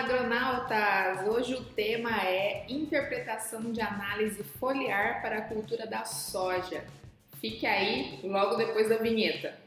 agronautas! Hoje o tema é interpretação de análise foliar para a cultura da soja. Fique aí logo depois da vinheta.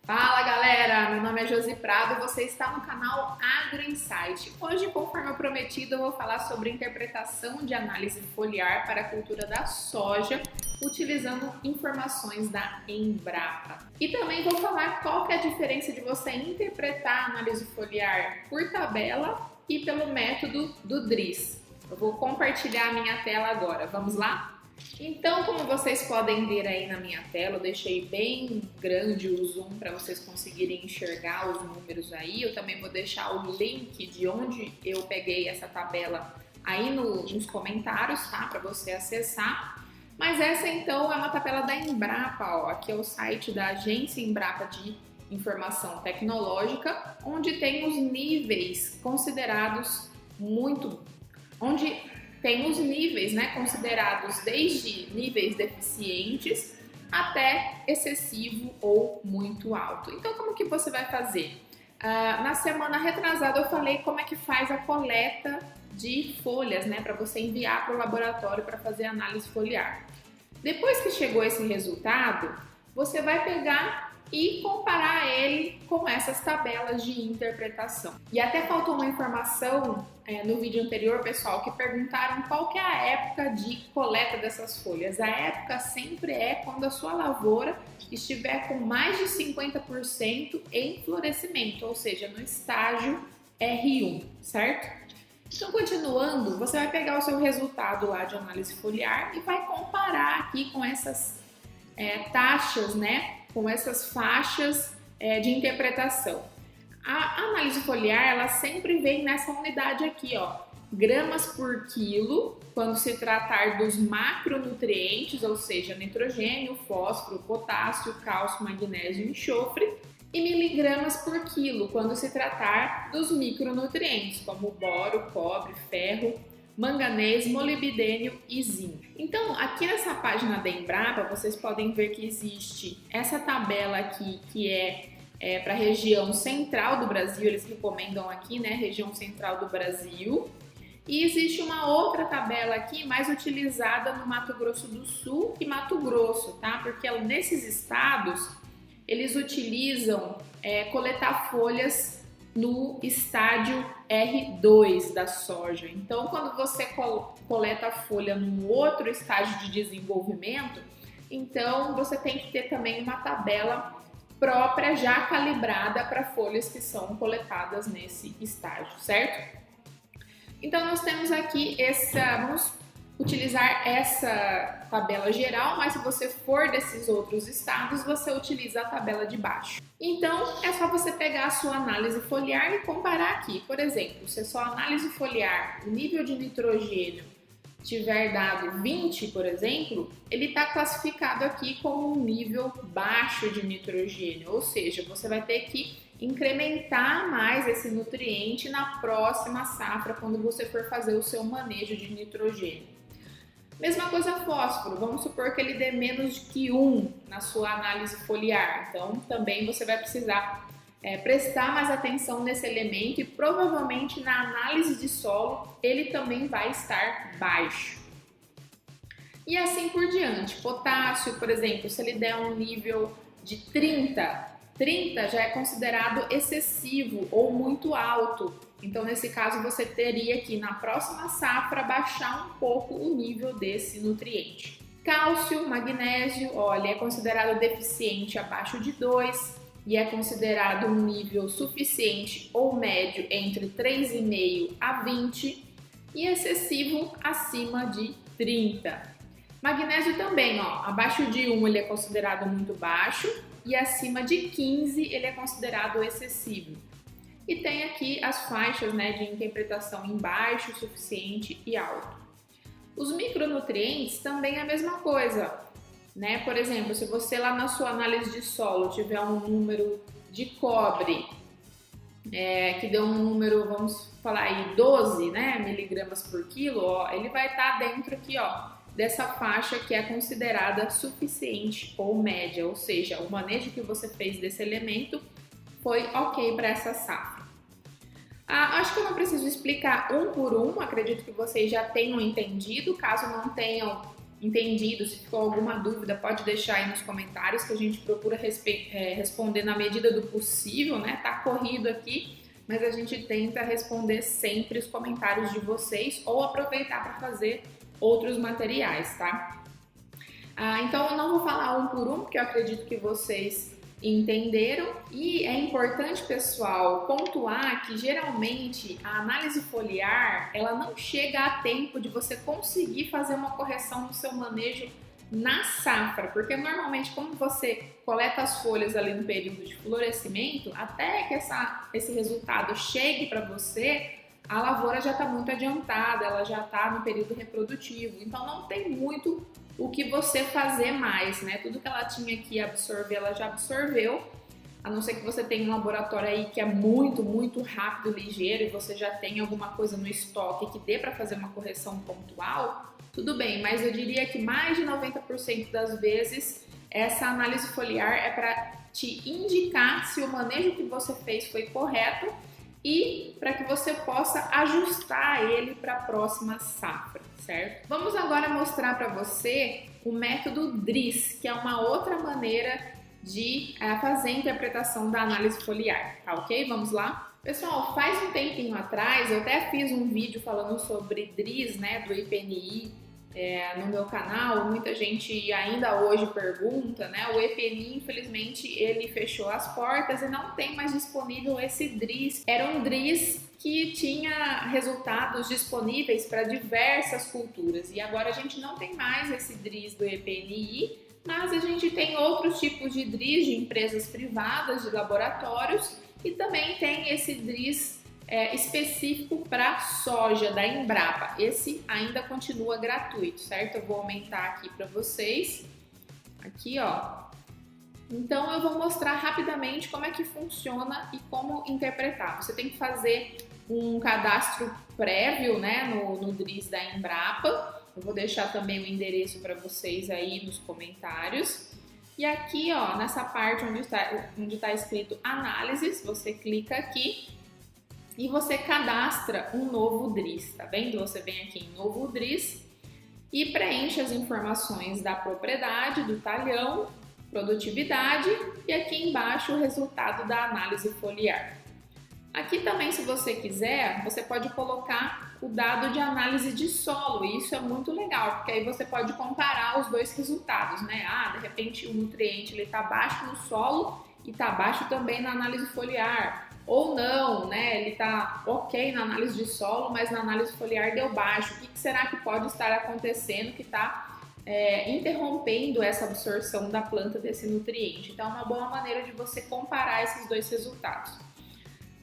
Fala galera, meu nome é Josi Prado e você está no canal Agro Insight. Hoje, conforme eu prometido, eu vou falar sobre interpretação de análise foliar para a cultura da soja, utilizando informações da Embrapa. E também vou falar qual que é a diferença de você interpretar a análise foliar por tabela e pelo método do DRIS. Eu vou compartilhar a minha tela agora, vamos lá? Então, como vocês podem ver aí na minha tela, eu deixei bem grande o zoom para vocês conseguirem enxergar os números aí. Eu também vou deixar o link de onde eu peguei essa tabela aí nos comentários, tá? Para você acessar. Mas essa então é uma tabela da Embrapa, ó. Aqui é o site da Agência Embrapa de Informação Tecnológica, onde tem os níveis considerados tem os níveis, né, considerados desde níveis deficientes até excessivo ou muito alto. Então, como que você vai fazer? Na semana retrasada eu falei como é que faz a coleta de folhas, né, para você enviar para o laboratório para fazer análise foliar. Depois que chegou esse resultado, você vai pegar e comparar ele com essas tabelas de interpretação. E até faltou uma informação no vídeo anterior, pessoal, que perguntaram qual que é a época de coleta dessas folhas. A época sempre é quando a sua lavoura estiver com mais de 50% em florescimento, ou seja, no estágio R1, certo? Então, continuando, você vai pegar o seu resultado lá de análise foliar e vai comparar aqui com essas taxas, né? Com essas faixas de interpretação. A análise foliar, ela sempre vem nessa unidade aqui, ó, gramas por quilo, quando se tratar dos macronutrientes, ou seja, nitrogênio, fósforo, potássio, cálcio, magnésio e enxofre, e miligramas por quilo, quando se tratar dos micronutrientes, como boro, cobre, ferro, manganês, molibdênio e zinco. Então, aqui nessa página da Embrapa, vocês podem ver que existe essa tabela aqui, que é para a região central do Brasil, eles recomendam aqui, né, região central do Brasil. E existe uma outra tabela aqui, mais utilizada no Mato Grosso do Sul e Mato Grosso, tá? Porque nesses estados, eles utilizam coletar folhas no estágio R2 da soja. Então, quando você coleta a folha num outro estágio de desenvolvimento, então você tem que ter também uma tabela própria já calibrada para folhas que são coletadas nesse estágio, certo? Então, nós temos aqui vamos utilizar essa tabela geral, mas se você for desses outros estados, você utiliza a tabela de baixo. Então, é só você pegar a sua análise foliar e comparar aqui. Por exemplo, se a sua análise foliar, o nível de nitrogênio tiver dado 20, por exemplo, ele está classificado aqui como um nível baixo de nitrogênio, ou seja, você vai ter que incrementar mais esse nutriente na próxima safra, quando você for fazer o seu manejo de nitrogênio. Mesma coisa fósforo, vamos supor que ele dê menos que 1 na sua análise foliar, então também você vai precisar prestar mais atenção nesse elemento e provavelmente na análise de solo ele também vai estar baixo. E assim por diante. Potássio, por exemplo, se ele der um nível de 30 já é considerado excessivo ou muito alto. Então, nesse caso, você teria que, na próxima safra, baixar um pouco o nível desse nutriente. Cálcio, magnésio, olha, é considerado deficiente abaixo de 2 e é considerado um nível suficiente ou médio entre 3,5 a 20 e excessivo acima de 30. Magnésio também, ó, abaixo de 1 ele é considerado muito baixo e acima de 15 ele é considerado excessivo. E tem aqui as faixas, né, de interpretação em baixo, suficiente e alto. Os micronutrientes também é a mesma coisa, né? Por exemplo, se você lá na sua análise de solo tiver um número de cobre que deu um número, vamos falar aí, 12, né, miligramas por quilo, ó, ele vai estar dentro aqui, ó, dessa faixa que é considerada suficiente ou média, ou seja, o manejo que você fez desse elemento foi ok para essa safra. Acho que eu não preciso explicar um por um, acredito que vocês já tenham entendido. Caso não tenham entendido, se ficou alguma dúvida, pode deixar aí nos comentários que a gente procura responder na medida do possível, né? Tá corrido aqui, mas a gente tenta responder sempre os comentários de vocês ou aproveitar para fazer outros materiais, tá? Então eu não vou falar um por um, porque eu acredito que vocês entenderam. E é importante, pessoal, pontuar que geralmente a análise foliar ela não chega a tempo de você conseguir fazer uma correção no seu manejo na safra, porque normalmente como você coleta as folhas ali no período de florescimento, até que esse resultado chegue para você, a lavoura já está muito adiantada, ela já está no período reprodutivo, então não tem muito o que você fazer mais, né? Tudo que ela tinha que absorver, ela já absorveu, a não ser que você tenha um laboratório aí que é muito, muito rápido, ligeiro, e você já tem alguma coisa no estoque que dê para fazer uma correção pontual, tudo bem, mas eu diria que mais de 90% das vezes essa análise foliar é para te indicar se o manejo que você fez foi correto e para que você possa ajustar ele para a próxima safra, certo? Vamos agora mostrar para você o método DRIS, que é uma outra maneira de fazer a interpretação da análise foliar, tá ok? Vamos lá? Pessoal, faz um tempinho atrás eu até fiz um vídeo falando sobre DRIS, né, do IPNI, no meu canal. Muita gente ainda hoje pergunta, né? O EPNI, infelizmente, ele fechou as portas e não tem mais disponível esse DRIS. Era um DRIS que tinha resultados disponíveis para diversas culturas e agora a gente não tem mais esse DRIS do EPNI, mas a gente tem outros tipos de DRIS de empresas privadas, de laboratórios, e também tem esse DRIS específico para soja da Embrapa. Esse ainda continua gratuito, certo? Eu vou aumentar aqui para vocês. Aqui, ó. Então eu vou mostrar rapidamente como é que funciona e como interpretar. Você tem que fazer um cadastro prévio, né, no DRIS da Embrapa. Eu vou deixar também o endereço para vocês aí nos comentários. E aqui, ó, nessa parte onde está escrito análises, você clica aqui e você cadastra um novo DRIS, tá vendo? Você vem aqui em novo DRIS e preenche as informações da propriedade, do talhão, produtividade e aqui embaixo o resultado da análise foliar. Aqui também, se você quiser, você pode colocar o dado de análise de solo, e isso é muito legal, porque aí você pode comparar os dois resultados, né? De repente o nutriente está baixo no solo e está baixo também na análise foliar, ou não, né? Ele está ok na análise de solo, mas na análise foliar deu baixo. O que será que pode estar acontecendo que está interrompendo essa absorção da planta desse nutriente? Então é uma boa maneira de você comparar esses dois resultados.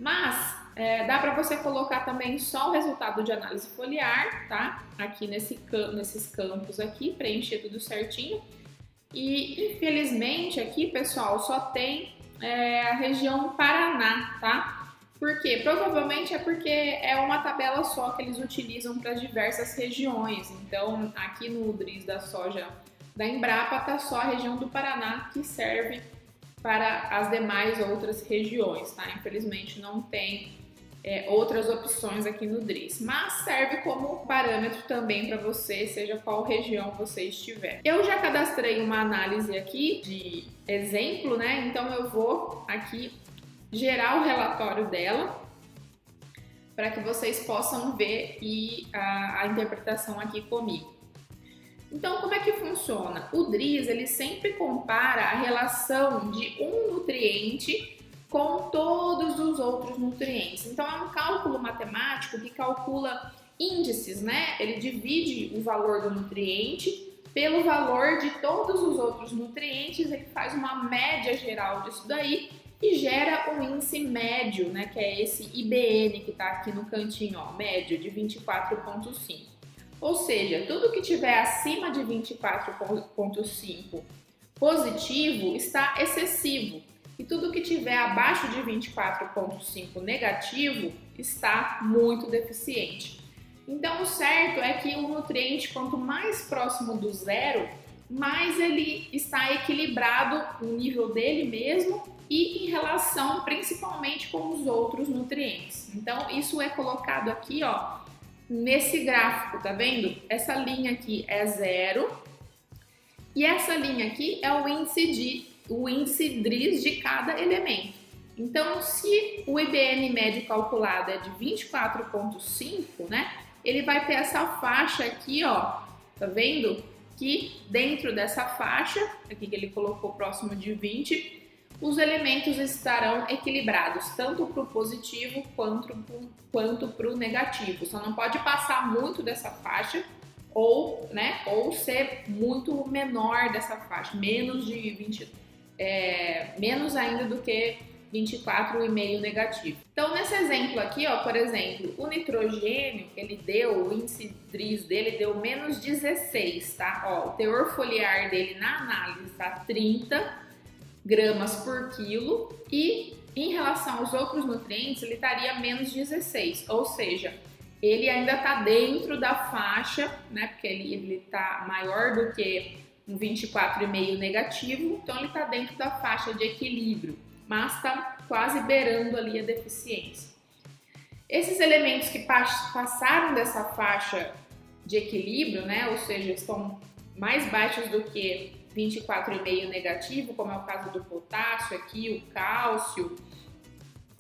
Mas dá para você colocar também só o resultado de análise foliar, tá? Aqui nesses campos aqui, preencher tudo certinho. E infelizmente aqui, pessoal, só tem a região Paraná, tá? Por quê? Provavelmente é porque é uma tabela só que eles utilizam para diversas regiões. Então, aqui no DRIS da soja da Embrapa tá só a região do Paraná que serve para as demais outras regiões, tá? Infelizmente não tem outras opções aqui no DRIS, mas serve como parâmetro também para você, seja qual região você estiver. Eu já cadastrei uma análise aqui de exemplo, né? Então eu vou aqui gerar o relatório dela para que vocês possam ver a interpretação aqui comigo. Então, como é que funciona? O DRIS, ele sempre compara a relação de um nutriente com todos os outros nutrientes. Então, é um cálculo matemático que calcula índices, né? Ele divide o valor do nutriente pelo valor de todos os outros nutrientes, ele faz uma média geral disso daí e gera um índice médio, né? Que é esse IBN que está aqui no cantinho, ó, médio de 24,5. Ou seja, tudo que tiver acima de 24,5 positivo está excessivo e tudo que tiver abaixo de 24,5 negativo está muito deficiente. Então, o certo é que o nutriente, quanto mais próximo do zero, mais ele está equilibrado no nível dele mesmo e em relação principalmente com os outros nutrientes. Então, isso é colocado aqui, ó, nesse gráfico, tá vendo? Essa linha aqui é zero e essa linha aqui é o índice DRIS de cada elemento. Então, se o IBN médio calculado é de 24,5, né? Ele vai ter essa faixa aqui, ó, tá vendo? Que dentro dessa faixa, aqui que ele colocou próximo de 20, os elementos estarão equilibrados, tanto para o positivo quanto para o negativo. Só não pode passar muito dessa faixa ou ser muito menor dessa faixa, menos de 20, menos ainda do que 24,5 negativo. Então, nesse exemplo aqui, ó, por exemplo, o nitrogênio, o índice DRIS dele deu menos 16, tá? Ó, o teor foliar dele na análise tá 30 gramas por quilo e em relação aos outros nutrientes ele estaria menos 16, ou seja, ele ainda está dentro da faixa, né? Porque ele está maior do que um 24,5 negativo, então ele está dentro da faixa de equilíbrio, mas está quase beirando ali a deficiência. Esses elementos que passaram dessa faixa de equilíbrio, né? Ou seja, estão mais baixos do que 24,5 negativo, como é o caso do potássio aqui, o cálcio,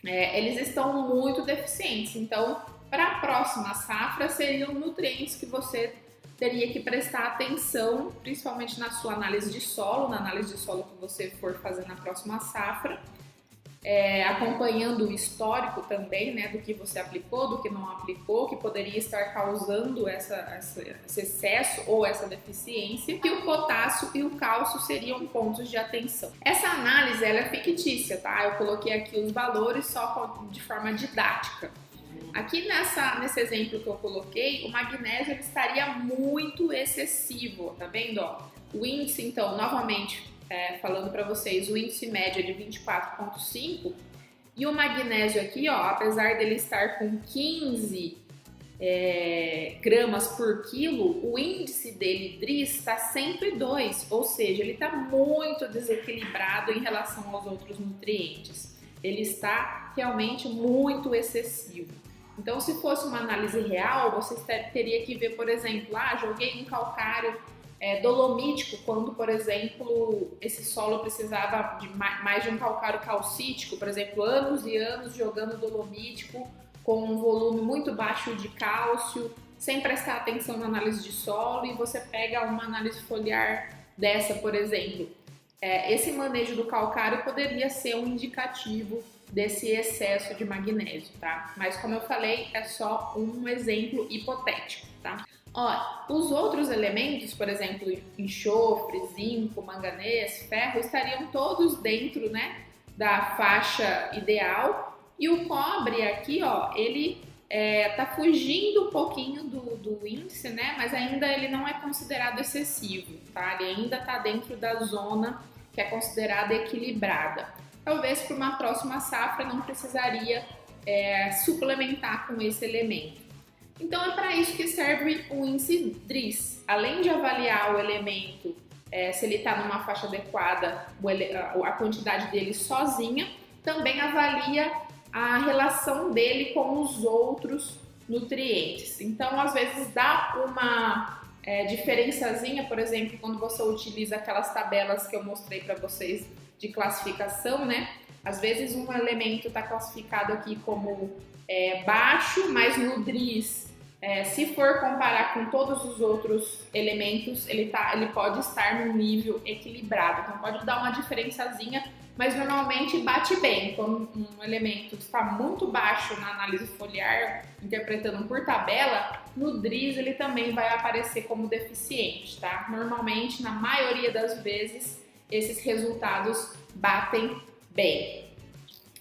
eles estão muito deficientes. Então, para a próxima safra, seriam nutrientes que você teria que prestar atenção, principalmente na sua análise de solo, na análise de solo que você for fazer na próxima safra, acompanhando o histórico também, né, do que você aplicou, do que não aplicou, que poderia estar causando esse excesso ou essa deficiência, e o potássio e o cálcio seriam pontos de atenção. Essa análise ela é fictícia, tá? Eu coloquei aqui os valores só de forma didática. Aqui nesse exemplo que eu coloquei, o magnésio ele estaria muito excessivo, tá vendo? Ó? O índice, então, novamente, falando para vocês, o índice médio é de 24,5 e o magnésio aqui, ó, apesar dele estar com 15 gramas por quilo, o índice dele, DRIS, está 102, ou seja, ele está muito desequilibrado em relação aos outros nutrientes. Ele está realmente muito excessivo. Então, se fosse uma análise real, você teria que ver, por exemplo, joguei um calcário dolomítico, quando, por exemplo, esse solo precisava de mais de um calcário calcítico, por exemplo, anos e anos jogando dolomítico com um volume muito baixo de cálcio, sem prestar atenção na análise de solo, e você pega uma análise foliar dessa, por exemplo. Esse manejo do calcário poderia ser um indicativo desse excesso de magnésio, tá? Mas como eu falei, é só um exemplo hipotético, tá? Ó, os outros elementos, por exemplo, enxofre, zinco, manganês, ferro, estariam todos dentro, né, da faixa ideal. E o cobre aqui, ó, ele tá fugindo um pouquinho do índice, né, mas ainda ele não é considerado excessivo, tá? Ele ainda tá dentro da zona que é considerada equilibrada. Talvez para uma próxima safra não precisaria suplementar com esse elemento. Então é para isso que serve o índice DRIS. Além de avaliar o elemento, se ele está numa faixa adequada, a quantidade dele sozinha, também avalia a relação dele com os outros nutrientes. Então, às vezes dá uma diferençazinha, por exemplo, quando você utiliza aquelas tabelas que eu mostrei para vocês de classificação, né? Às vezes um elemento está classificado aqui como baixo, mas no DRIS, se for comparar com todos os outros elementos, ele pode estar no nível equilibrado. Então pode dar uma diferençazinha, mas normalmente bate bem. Quando um elemento está muito baixo na análise foliar, interpretando por tabela, no DRIS ele também vai aparecer como deficiente, tá? Normalmente, na maioria das vezes, esses resultados batem bem.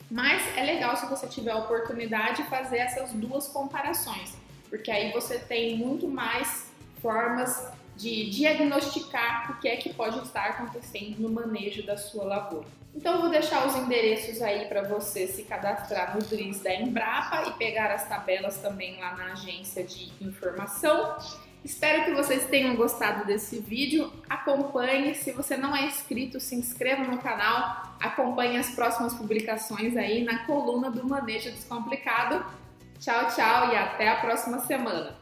Mas é legal, se você tiver a oportunidade, de fazer essas duas comparações, porque aí você tem muito mais formas de diagnosticar o que é que pode estar acontecendo no manejo da sua lavoura. Então eu vou deixar os endereços aí para você se cadastrar no DRIS da Embrapa e pegar as tabelas também lá na agência de informação. Espero que vocês tenham gostado desse vídeo. Acompanhe, se você não é inscrito, se inscreva no canal, acompanhe as próximas publicações aí na coluna do Manejo Descomplicado. Tchau, tchau e até a próxima semana!